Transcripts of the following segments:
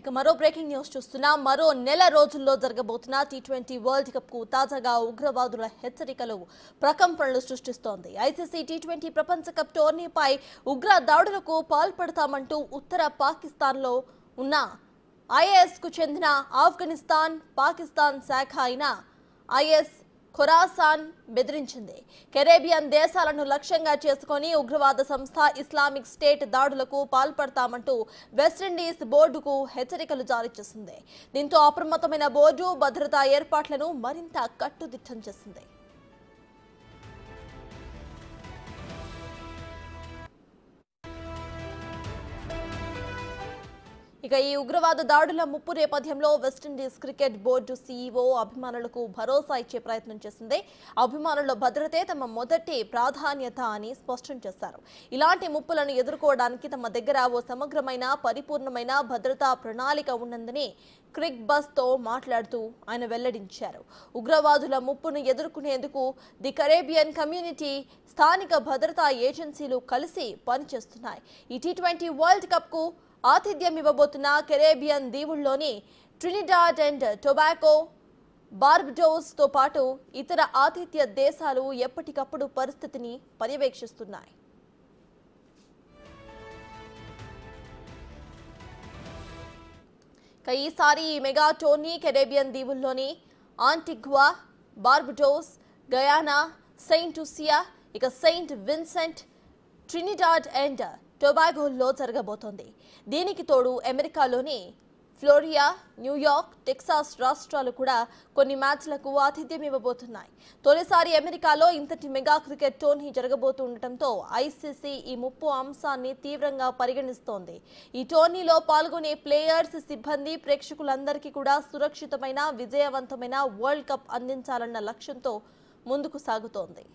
ఇక మరో breaking news చూస్తున్నాం. మరో నెల రోజుల్లో జరగబోతున్న టీ20 వరల్డ్ కప్ కు తాజాగా ఉగ్రవాదుల హెచ్చరికలు ప్రకంపనలు సృష్టిస్తోంది. ఐసీసీ టీ20 ప్రపంచ కప్ టోర్నీపై ఉగ్ర దాడులకు పాల్పడతామంటూ ఉత్తర పాకిస్తాన్లో ఉన్న ఐఎస్ కు చెందిన ఆఫ్ఘనిస్తాన్ పాకిస్తాన్ శాఖ అయిన ఐఎస్ ఖొరాసాన్ బెదిరించింది. కెరేబియన్ దేశాలను లక్ష్యంగా చేసుకుని ఉగ్రవాద సంస్థ ఇస్లామిక్ స్టేట్ దాడులకు పాల్పడతామంటూ వెస్టిండీస్ బోర్డుకు హెచ్చరికలు జారీ చేసింది. దీంతో అప్రమత్తమైన బోర్డు భద్రతా ఏర్పాట్లను మరింత కట్టుదిట్టం చేసింది. ఇక ఈ ఉగ్రవాద దాడుల ముప్పు నేపథ్యంలో వెస్టిండీస్ క్రికెట్ బోర్డు సీఈఓ అభిమానులకు భరోసా ఇచ్చే ప్రయత్నం చేసింది. అభిమానుల భద్రతే తమ మొదటి ప్రాధాన్యత అని స్పష్టం చేశారు. ఇలాంటి ముప్పులను ఎదుర్కోవడానికి తమ దగ్గర ఓ సమగ్రమైన పరిపూర్ణమైన భద్రతా ప్రణాళిక ఉన్నందని క్రిక్ బస్ తో మాట్లాడుతూ ఆయన వెల్లడించారు. ఉగ్రవాదుల ముప్పును ఎదుర్కొనేందుకు ది కరేబియన్ కమ్యూనిటీ స్థానిక భద్రతా ఏజెన్సీలు కలిసి పనిచేస్తున్నాయి. ఈ టీ20 వరల్డ్ కప్ కు ఆతిథ్యం ఇవ్వబోతున్న కెరేబియన్ దీవుల్లోని ట్రినిడాడ్ అండ్ టొబాగో, బార్బడోస్ తో పాటు ఇతర ఆతిథ్య దేశాలు ఎప్పటికప్పుడు పరిస్థితిని పర్యవేక్షిస్తున్నాయి. ఈసారి ఈ మెగా టోర్నీ కెరేబియన్ దీవుల్లోని Antigua, Barbados, Guyana, Saint Lucia, ఇక సెయింట్ విన్సెంట్, ట్రినిడాడ్ అండ్ టొబాగోల్లో జరగబోతోంది. దీనికి తోడు అమెరికాలోని ఫ్లోరియా, న్యూయార్క్, టెక్సాస్ రాష్ట్రాలు కూడా కొన్ని మ్యాచ్లకు ఆతిథ్యం ఇవ్వబోతున్నాయి. తొలిసారి అమెరికాలో ఇంతటి మెగా క్రికెట్ టోర్నీ జరగబోతుండటంతో ఐసీసీ ఈ ముప్పు అంశాన్ని తీవ్రంగా పరిగణిస్తోంది. ఈ టోర్నీలో పాల్గొనే ప్లేయర్స్, సిబ్బంది, ప్రేక్షకులందరికీ కూడా సురక్షితమైన విజయవంతమైన వరల్డ్ కప్ అందించాలన్న లక్ష్యంతో ముందుకు సాగుతోంది.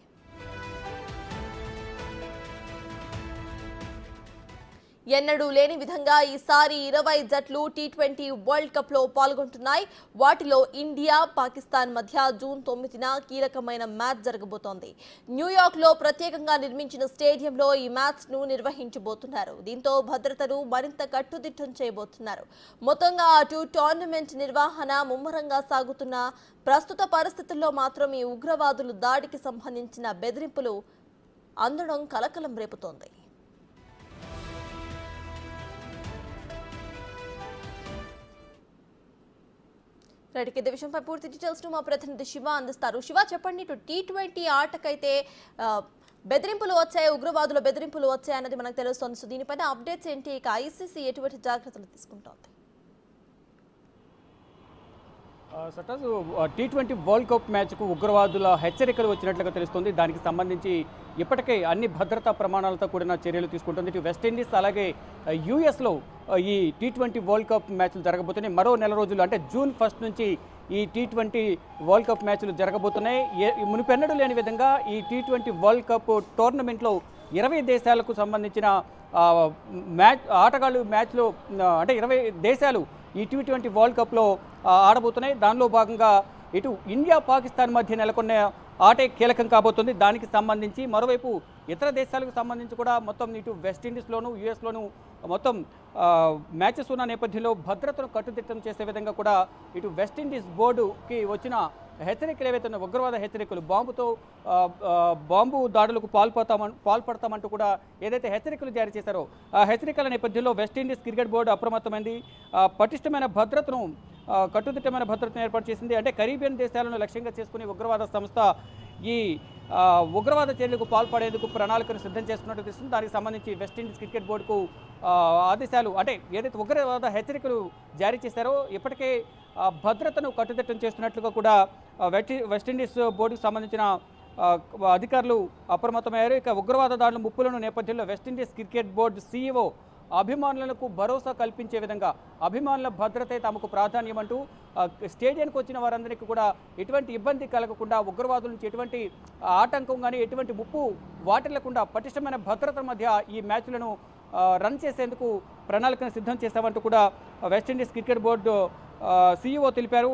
ఎన్నడూ లేని విధంగా ఈసారి 20 జట్లు టీ20 వరల్డ్ కప్ లో పాల్గొంటున్నాయి. వాటిలో ఇండియా, పాకిస్తాన్ మధ్య జూన్ 9న కీలకమైన మ్యాచ్ జరగబోతోంది. న్యూయార్క్ లో ప్రత్యేకంగా నిర్మించిన స్టేడియంలో ఈ మ్యాచ్ ను నిర్వహించబోతున్నారు. దీంతో భద్రతను మరింత కట్టుదిట్టం చేయబోతున్నారు. మొత్తంగా అటు టోర్నమెంట్ నిర్వహణ ముమ్మరంగా సాగుతున్న ప్రస్తుత పరిస్థితుల్లో మాత్రం ఈ ఉగ్రవాదుల దాడికి సంబంధించిన బెదిరింపులు అందడం కలకలం రేపుతోంది. రైట్, ఇదే విషయంపై పూర్తి డీటెయిల్స్ మా ప్రతినిధి శివ అందిస్తారు. శివ, చెప్పండి, ఇటు టీ20 ఆటకైతే బెదిరింపులు వచ్చాయి, ఉగ్రవాదుల బెదిరింపులు వచ్చాయి అన్నది మనకు తెలుస్తోంది. సో దీనిపైన అప్డేట్స్ ఏంటి? ఇక ఐసీసీ ఎటువంటి జాగ్రత్తలు తీసుకుంటోంది? సటాజ్ టీ20 వరల్డ్ కప్ మ్యాచ్కు ఉగ్రవాదుల హెచ్చరికలు వచ్చినట్లుగా తెలుస్తుంది. దానికి సంబంధించి ఇప్పటికే అన్ని భద్రతా ప్రమాణాలతో కూడిన చర్యలు తీసుకుంటుంది. ఇటు వెస్టిండీస్ అలాగే యూఎస్లో ఈ టీ20 వరల్డ్ కప్ మ్యాచ్లు జరగబోతున్నాయి. మరో నెల రోజులు అంటే జూన్ 1 నుంచి ఈ టీ20 వరల్డ్ కప్ మ్యాచ్లు జరగబోతున్నాయి. మునుపెన్నడూ లేని విధంగా ఈ టీ20 వరల్డ్ కప్ టోర్నమెంట్లో 20 దేశాలకు సంబంధించిన ఆటగాళ్ళు మ్యాచ్లో అంటే 20 దేశాలు ఈ టీ20 వరల్డ్ కప్లో ఆడబోతున్నాయి. దానిలో భాగంగా ఇటు ఇండియా, పాకిస్తాన్ మధ్య నెలకొన్న ఆటే కీలకం కాబోతుంది. దానికి సంబంధించి మరోవైపు ఇతర దేశాలకు సంబంధించి కూడా మొత్తం ఇటు వెస్టిండీస్లోను, యూఎస్లోను మొత్తం మ్యాచెస్ ఉన్న నేపథ్యంలో భద్రతను కట్టుదిట్టం చేసే విధంగా కూడా ఇటు వెస్టిండీస్ బోర్డుకి వచ్చిన హెచ్చరికలు ఏవైతే ఉన్నాయో, ఉగ్రవాద హెచ్చరికలు, బాంబు దాడులకు పాల్పడతామంటూ కూడా ఏదైతే హెచ్చరికలు జారీ చేశారో ఆ హెచ్చరికల నేపథ్యంలో వెస్టిండీస్ క్రికెట్ బోర్డు అప్రమత్తమైంది. పటిష్టమైన భద్రతను, కట్టుదిట్టమైన భద్రతను ఏర్పాటు చేసింది. అంటే కరీబియన్ దేశాలను లక్ష్యంగా చేసుకుని ఉగ్రవాద సంస్థ ఈ ఉగ్రవాద చర్యలకు పాల్పడేందుకు ప్రణాళికను సిద్ధం చేస్తున్నట్టు తెలుస్తుంది. దానికి సంబంధించి వెస్టిండీస్ క్రికెట్ బోర్డుకు ఆదేశాలు, అంటే ఏదైతే ఉగ్రవాద హెచ్చరికలు జారీ చేశారో ఇప్పటికే భద్రతను కట్టుదిట్టం చేస్తున్నట్లుగా కూడా వెస్టిండీస్ బోర్డుకు సంబంధించిన అధికారులు అప్రమత్తమయ్యారు. ఇక ఉగ్రవాద దాడుల ముప్పులను నేపథ్యంలో వెస్టిండీస్ క్రికెట్ బోర్డు సీఈఓ అభిమానులకు భరోసా కల్పించే విధంగా అభిమానుల భద్రతే తమకు ప్రాధాన్యమంటూ స్టేడియానికి వచ్చిన వారందరికీ కూడా ఎటువంటి ఇబ్బంది కలగకుండా, ఉగ్రవాదుల నుంచి ఎటువంటి ఆటంకం కానీ ఎటువంటి ముప్పు వాటిల్లకుండా పటిష్టమైన భద్రత మధ్య ఈ మ్యాచ్లను రన్ చేసేందుకు ప్రణాళికను సిద్ధం చేస్తామంటూ కూడా వెస్టిండీస్ క్రికెట్ బోర్డు సీఈఓ తెలిపారు.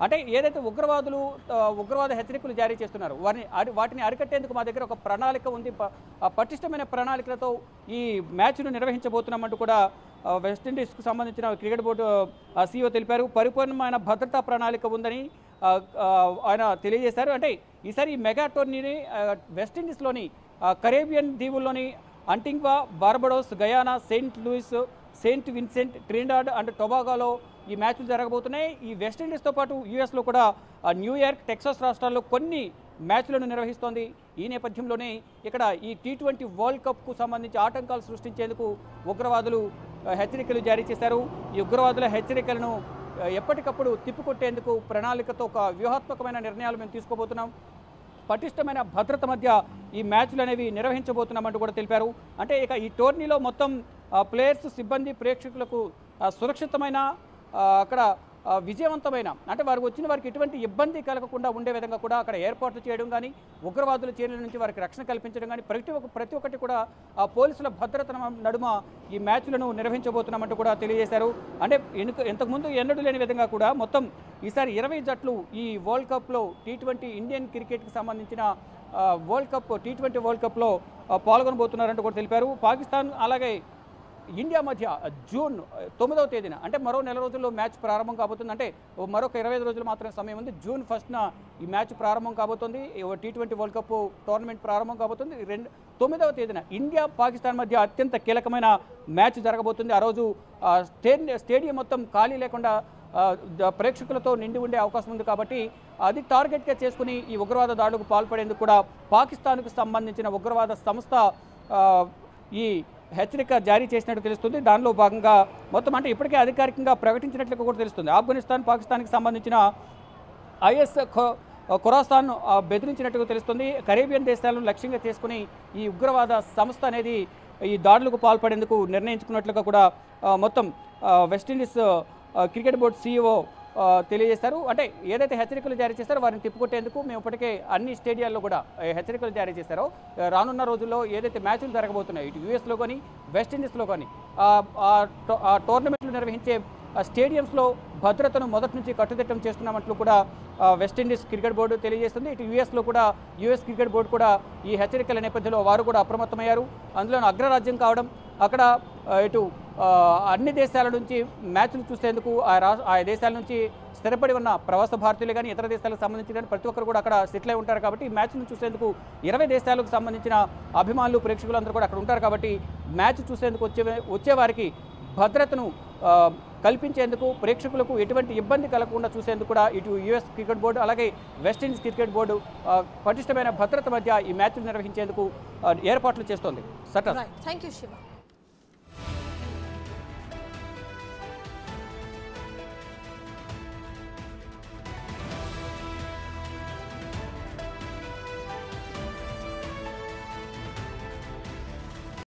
అంటే ఏదైతే ఉగ్రవాద హెచ్చరికలు జారీ చేస్తున్నారు వాటిని అరికట్టేందుకు మా దగ్గర ఒక ప్రణాళిక ఉంది, పటిష్టమైన ప్రణాళికలతో ఈ మ్యాచ్ను నిర్వహించబోతున్నామంటూ కూడా వెస్టిండీస్కు సంబంధించిన క్రికెట్ బోర్డు CEO తెలిపారు. పరిపూర్ణమైన భద్రతా ప్రణాళిక ఉందని ఆయన తెలియజేశారు. అంటే ఈసారి ఈ మెగా టోర్నీని వెస్టిండీస్లోని కరేబియన్ దీవుల్లోని Antigua, Barbados, Guyana, Saint Louis, Saint Vincent, Trinidad and టొబాగోలో ఈ మ్యాచ్లు జరగబోతున్నాయి. ఈ వెస్టిండీస్తో పాటు యూఎస్లో కూడా న్యూయార్క్, టెక్సాస్ రాష్ట్రాల్లో కొన్ని మ్యాచ్లను నిర్వహిస్తోంది. ఈ నేపథ్యంలోనే ఇక్కడ ఈ T20 వరల్డ్ కప్కు సంబంధించి ఆటంకాలు సృష్టించేందుకు ఉగ్రవాదులు హెచ్చరికలు జారీ చేశారు. ఈ ఉగ్రవాదుల హెచ్చరికలను ఎప్పటికప్పుడు తిప్పికొట్టేందుకు ప్రణాళికతో ఒక వ్యూహాత్మకమైన నిర్ణయాలు మేము తీసుకోబోతున్నాం. పటిష్టమైన భద్రత మధ్య ఈ మ్యాచ్లు అనేవి నిర్వహించబోతున్నామంటూ కూడా తెలిపారు. అంటే ఇక ఈ టోర్నీలో మొత్తం ప్లేయర్స్, సిబ్బంది, ప్రేక్షకులకు సురక్షితమైన అక్కడ విజయవంతమైన అంటే వారికి వచ్చిన వారికి ఎటువంటి ఇబ్బంది కలగకుండా ఉండే విధంగా కూడా అక్కడ ఏర్పాట్లు చేయడం కానీ, ఉగ్రవాదుల చర్యల నుంచి వారికి రక్షణ కల్పించడం కానీ ప్రతి ఒక్కటి కూడా పోలీసుల భద్రత నడుమ ఈ మ్యాచ్లను నిర్వహించబోతున్నామంటూ కూడా తెలియజేశారు. అంటే ఇంతకుముందు ఎన్నడూ లేని విధంగా కూడా మొత్తం ఈసారి 20 జట్లు ఈ వరల్డ్ కప్లో T20 ఇండియన్ క్రికెట్కి సంబంధించిన వరల్డ్ కప్ T20 వరల్డ్ కప్లో పాల్గొనబోతున్నారంటూ కూడా తెలిపారు. పాకిస్తాన్ అలాగే ఇండియా మధ్య జూన్ 9వ తేదీన అంటే మరో నెల రోజుల్లో మ్యాచ్ ప్రారంభం కాబోతుంది. అంటే మరొక 25 రోజులు మాత్రమే సమయం ఉంది. జూన్ 1న ఈ మ్యాచ్ ప్రారంభం కాబోతుంది. T20 వరల్డ్ కప్ టోర్నమెంట్ ప్రారంభం కాబోతుంది. 9వ తేదీన ఇండియా, పాకిస్తాన్ మధ్య అత్యంత కీలకమైన మ్యాచ్ జరగబోతుంది. ఆ రోజు స్టేడియం మొత్తం ఖాళీ లేకుండా ప్రేక్షకులతో నిండి ఉండే అవకాశం ఉంది. కాబట్టి అది టార్గెట్గా చేసుకుని ఈ ఉగ్రవాద దాడులకు పాల్పడేందుకు కూడా పాకిస్తాన్కు సంబంధించిన ఉగ్రవాద సంస్థ ఈ హెచ్చరిక జారీ చేసినట్టు తెలుస్తుంది. దానిలో భాగంగా మొత్తం అంటే ఇప్పటికే అధికారికంగా ప్రకటించినట్లు కూడా తెలుస్తుంది. ఆఫ్ఘనిస్తాన్, పాకిస్తాన్కి సంబంధించిన IS ఖురాసాన్ బెదిరించినట్టుగా తెలుస్తుంది. కరేబియన్ దేశాలను లక్ష్యంగా చేసుకుని ఈ ఉగ్రవాద సంస్థ అనేది ఈ దాడులకు పాల్పడేందుకు నిర్ణయించుకున్నట్లుగా కూడా మొత్తం వెస్టిండీస్ క్రికెట్ బోర్డు CEO తెలియజేశారు. అంటే ఏదైతే హెచ్చరికలు జారీ చేస్తారో వారిని తిప్పుకొట్టేందుకు మేము ఇప్పటికే అన్ని స్టేడియాల్లో కూడా హెచ్చరికలు జారీ చేశారో రానున్న రోజుల్లో ఏదైతే మ్యాచ్లు జరగబోతున్నాయో ఇటు యూఎస్లో కానీ వెస్టిండీస్లో కానీ టోర్నమెంట్లు నిర్వహించే స్టేడియంస్లో భద్రతను మొదటి నుంచి కట్టుదిట్టం చేస్తున్నామంటూ కూడా వెస్టిండీస్ క్రికెట్ బోర్డు తెలియజేస్తుంది. ఇటు యూఎస్లో కూడా యూఎస్ క్రికెట్ బోర్డు కూడా ఈ హెచ్చరికల నేపథ్యంలో వారు కూడా అప్రమత్తమయ్యారు. అందులో అగ్రరాజ్యం కావడం అక్కడ ఇటు అన్ని దేశాల నుంచి మ్యాచ్లు చూసేందుకు ఆ దేశాల నుంచి స్థిరపడి ఉన్న ప్రవాస భారతీయులు కానీ ఇతర దేశాలకు సంబంధించిన కానీ ప్రతి ఒక్కరు కూడా అక్కడ సెటిల్ అయి ఉంటారు. కాబట్టి ఈ మ్యాచ్ను చూసేందుకు 20 దేశాలకు సంబంధించిన అభిమానులు, ప్రేక్షకులు అందరూ కూడా అక్కడ ఉంటారు. కాబట్టి మ్యాచ్ చూసేందుకు వచ్చేవారికి భద్రతను కల్పించేందుకు, ప్రేక్షకులకు ఎటువంటి ఇబ్బంది కలగకుండా చూసేందుకు కూడా ఇటు యూఎస్ క్రికెట్ బోర్డు అలాగే వెస్టిండీస్ క్రికెట్ బోర్డు పటిష్టమైన భద్రత మధ్య ఈ మ్యాచ్లు నిర్వహించేందుకు ఏర్పాట్లు చేస్తోంది. Thank you Shiva.